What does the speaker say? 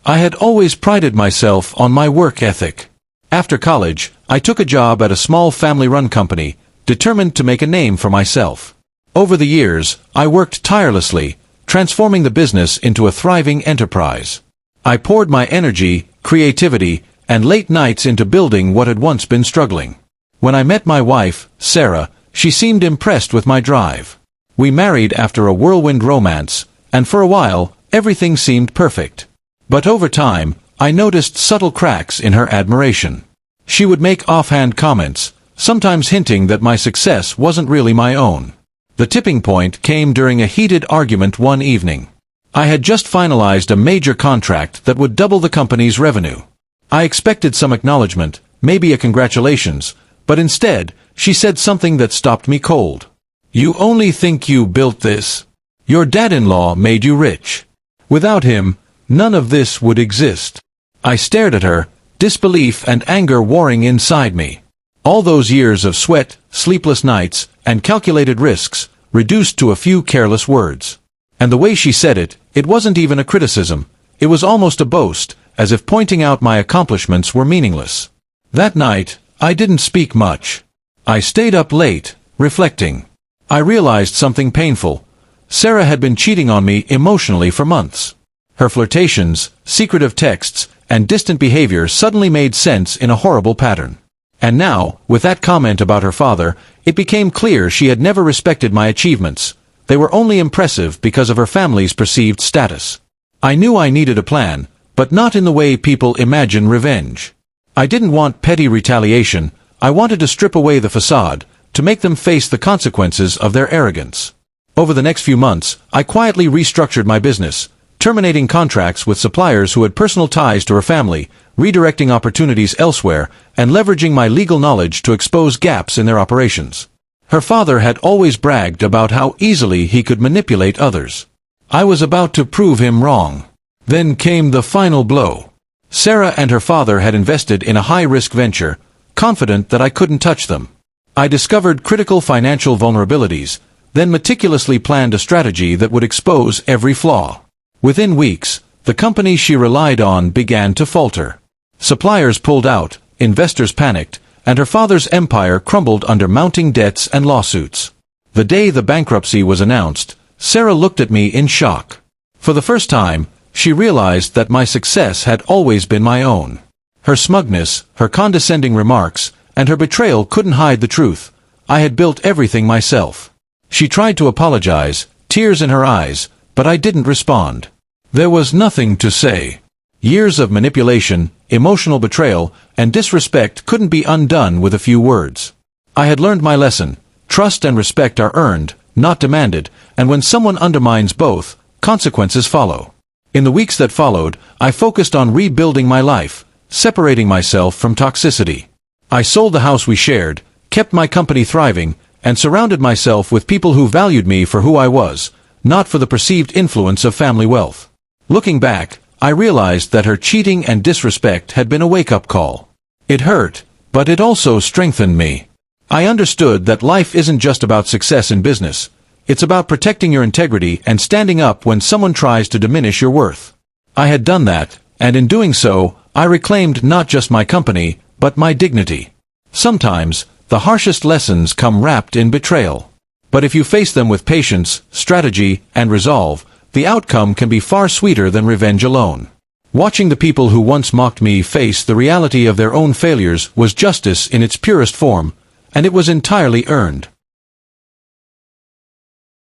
I had always prided myself on my work ethic. After college, I took a job at a small family-run company, determined to make a name for myself. Over the years, I worked tirelessly, transforming the business into a thriving enterprise. I poured my energy, creativity, and late nights into building what had once been struggling. When I met my wife, Sarah, she seemed impressed with my drive. We married after a whirlwind romance, and for a while, everything seemed perfect. But over time, I noticed subtle cracks in her admiration. She would make offhand comments, sometimes hinting that my success wasn't really my own. The tipping point came during a heated argument one evening. I had just finalized a major contract that would double the company's revenue. I expected some acknowledgement, maybe a congratulations, but instead, she said something that stopped me cold. "You only think you built this? Your dad-in-law made you rich. Without him, none of this would exist." I stared at her, disbelief and anger warring inside me. All those years of sweat, sleepless nights, and calculated risks, reduced to a few careless words. And the way she said it, it wasn't even a criticism. It was almost a boast, as if pointing out my accomplishments were meaningless. That night, I didn't speak much. I stayed up late, reflecting. I realized something painful. Sarah had been cheating on me emotionally for months. Her flirtations, secretive texts, and distant behavior suddenly made sense in a horrible pattern. And now, with that comment about her father, it became clear she had never respected my achievements. They were only impressive because of her family's perceived status. I knew I needed a plan, but not in the way people imagine revenge. I didn't want petty retaliation. I wanted to strip away the facade, to make them face the consequences of their arrogance. Over the next few months, I quietly restructured my business, terminating contracts with suppliers who had personal ties to her family, redirecting opportunities elsewhere, and leveraging my legal knowledge to expose gaps in their operations. Her father had always bragged about how easily he could manipulate others. I was about to prove him wrong. Then came the final blow. Sarah and her father had invested in a high-risk venture, confident that I couldn't touch them. I discovered critical financial vulnerabilities, then meticulously planned a strategy that would expose every flaw. Within weeks, the company she relied on began to falter. Suppliers pulled out, investors panicked, and her father's empire crumbled under mounting debts and lawsuits. The day the bankruptcy was announced, Sarah looked at me in shock. For the first time, she realized that my success had always been my own. Her smugness, her condescending remarks, and her betrayal couldn't hide the truth. I had built everything myself. She tried to apologize, tears in her eyes, but I didn't respond. There was nothing to say. Years of manipulation, emotional betrayal, and disrespect couldn't be undone with a few words. I had learned my lesson. Trust and respect are earned, not demanded, and when someone undermines both, consequences follow. In the weeks that followed, I focused on rebuilding my life, separating myself from toxicity. I sold the house we shared, kept my company thriving, and surrounded myself with people who valued me for who I was, not for the perceived influence of family wealth. Looking back, I realized that her cheating and disrespect had been a wake-up call. It hurt, but it also strengthened me. I understood that life isn't just about success in business. It's about protecting your integrity and standing up when someone tries to diminish your worth. I had done that, and in doing so, I reclaimed not just my company, but my dignity. Sometimes, the harshest lessons come wrapped in betrayal. But if you face them with patience, strategy, and resolve, the outcome can be far sweeter than revenge alone. Watching the people who once mocked me face the reality of their own failures was justice in its purest form, and it was entirely earned.